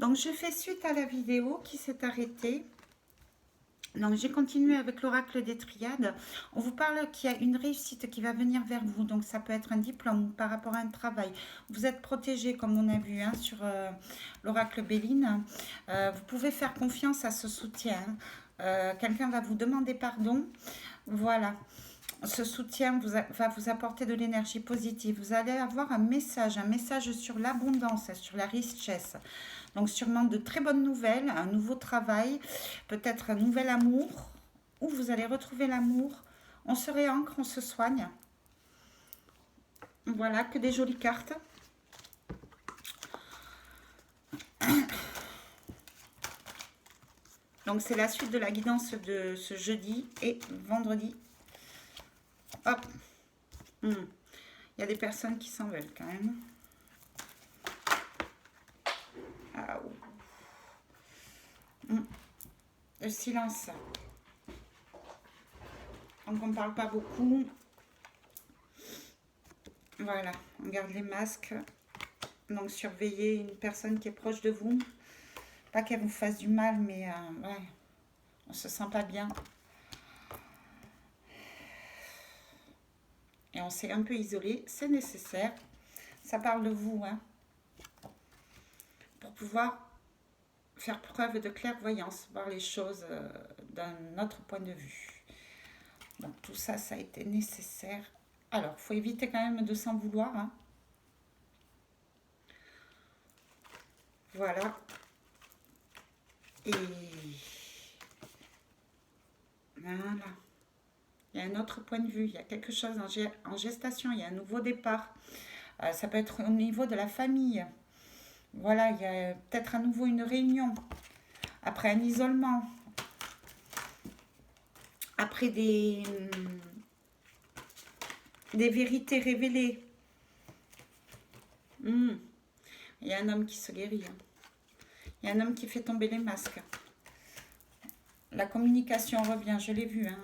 Donc, je fais suite à la vidéo qui s'est arrêtée. Donc, j'ai continué avec l'oracle des triades. On vous parle qu'il y a une réussite qui va venir vers vous. Donc, ça peut être un diplôme par rapport à un travail. Vous êtes protégé, comme on a vu hein, sur l'oracle Béline. Vous pouvez faire confiance à ce soutien. Quelqu'un va vous demander pardon. Voilà. Ce soutien va vous apporter de l'énergie positive. Vous allez avoir un message sur l'abondance, sur la richesse. Donc sûrement de très bonnes nouvelles, un nouveau travail, peut-être un nouvel amour, où vous allez retrouver l'amour. On se réancre, on se soigne. Voilà, que des jolies cartes. Donc c'est la suite de la guidance de ce jeudi et vendredi. Hop. Il y a des personnes qui s'en veulent quand même. Ah, le silence. Donc on ne parle pas beaucoup. Voilà, on garde les masques. Donc surveillez une personne qui est proche de vous. Pas qu'elle vous fasse du mal, mais ouais, on se sent pas bien. Et on s'est un peu isolé, c'est nécessaire. Ça parle de vous, hein. Pour pouvoir faire preuve de clairvoyance, voir les choses d'un autre point de vue. Donc tout ça, ça a été nécessaire. Alors, il faut éviter quand même de s'en vouloir, hein. Voilà. Et voilà. Il y a un autre point de vue, il y a quelque chose en gestation, il y a un nouveau départ. Ça peut être au niveau de la famille. Voilà, il y a peut-être à nouveau une réunion. Après un isolement. Après des vérités révélées. Il y a un homme qui se guérit. Hein. Il y a un homme qui fait tomber les masques. La communication revient, je l'ai vu. Hein.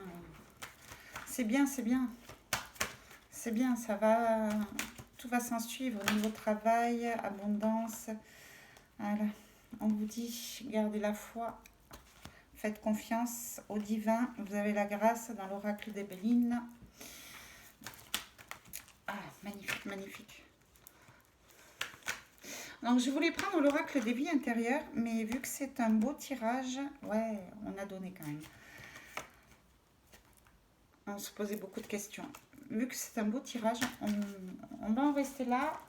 C'est bien, c'est bien. C'est bien, ça va. Tout va s'en suivre au niveau travail, abondance. Voilà. On vous dit, gardez la foi. Faites confiance au divin. Vous avez la grâce dans l'oracle des Bélines. Ah, magnifique, magnifique. Donc, je voulais prendre l'oracle des vies intérieures, mais vu que c'est un beau tirage, ouais, on a donné quand même. On se posait beaucoup de questions. Vu que c'est un beau tirage, on va en rester là.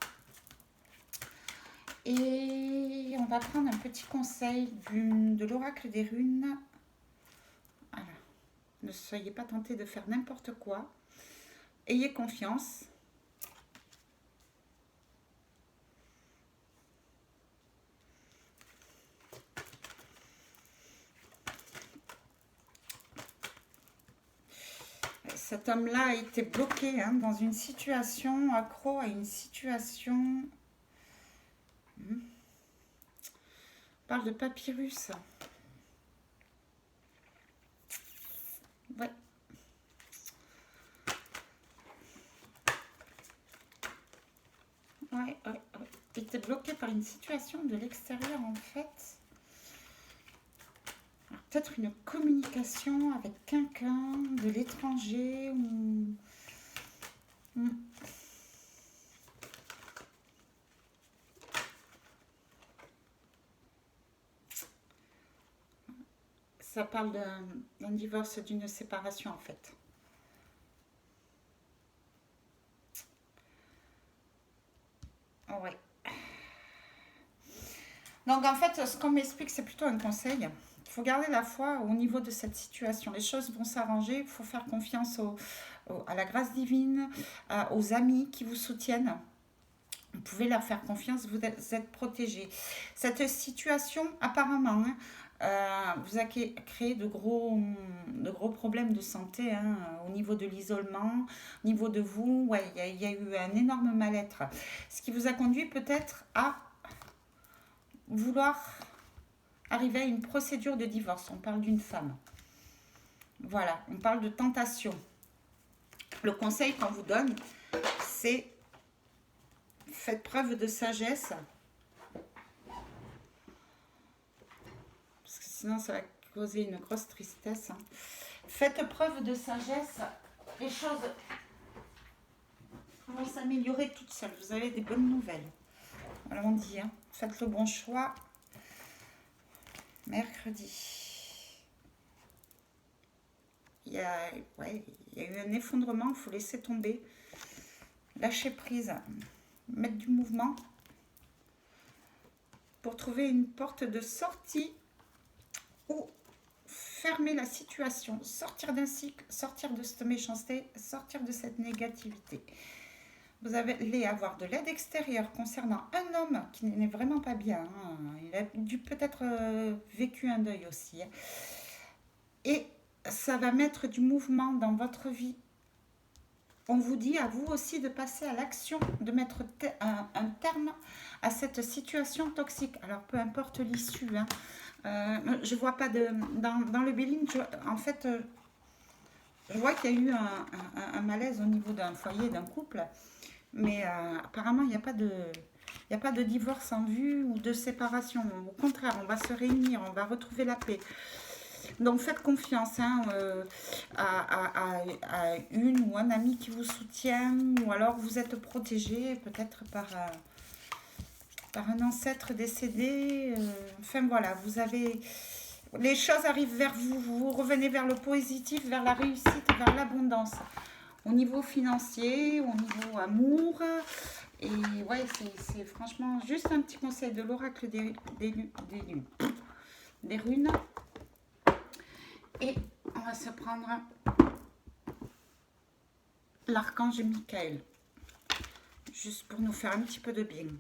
Et on va prendre un petit conseil de l'oracle des runes. Voilà. Ne soyez pas tentés de faire n'importe quoi. Ayez confiance. Cet homme-là a été bloqué hein, dans une situation, accro à une situation. On parle de papyrus. Ouais. Ouais. Il était bloqué par une situation de l'extérieur en fait. Peut-être une communication avec quelqu'un de l'étranger ou... Ça parle d'un divorce, d'une séparation en fait. Ouais. Donc en fait, ce qu'on m'explique, c'est plutôt un conseil. Il faut garder la foi au niveau de cette situation. Les choses vont s'arranger. Il faut faire confiance à la grâce divine, aux amis qui vous soutiennent. Vous pouvez leur faire confiance, vous êtes protégés. Cette situation, apparemment, vous a créé de gros problèmes de santé hein, au niveau de l'isolement, au niveau de vous. Ouais, il y a eu un énorme mal-être. Ce qui vous a conduit peut-être à vouloir arriver à une procédure de divorce. On parle d'une femme. Voilà, on parle de tentation. Le conseil qu'on vous donne, c'est faites preuve de sagesse. sinon ça va causer une grosse tristesse. Hein. Faites preuve de sagesse, les choses vont s'améliorer toutes seules. Vous avez des bonnes nouvelles. Voilà, on dit, hein. Faites le bon choix. Mercredi. Il y a eu un effondrement, il faut laisser tomber. Lâcher prise, mettre du mouvement pour trouver une porte de sortie ou fermer la situation, sortir d'un cycle, sortir de cette méchanceté, sortir de cette négativité. Vous allez avoir de l'aide extérieure concernant un homme qui n'est vraiment pas bien. Hein. Il a dû peut-être vécu un deuil aussi. Hein. Et ça va mettre du mouvement dans votre vie. On vous dit à vous aussi de passer à l'action, de mettre un terme à cette situation toxique. Alors, peu importe l'issue. Hein. Je vois pas dans le Béline, en fait, je vois qu'il y a eu un malaise au niveau d'un foyer, d'un couple. Mais apparemment, il n'y a pas de divorce en vue ou de séparation. Au contraire, on va se réunir, on va retrouver la paix. Donc faites confiance hein, à une ou un ami qui vous soutient, ou alors vous êtes protégé peut-être par un ancêtre décédé. Enfin voilà, vous avez... Les choses arrivent vers vous, vous revenez vers le positif, vers la réussite, vers l'abondance. Au niveau financier, au niveau amour. Et ouais, c'est franchement juste un petit conseil de l'oracle des runes. Et on va se prendre l'archange Michael, juste pour nous faire un petit peu de bien.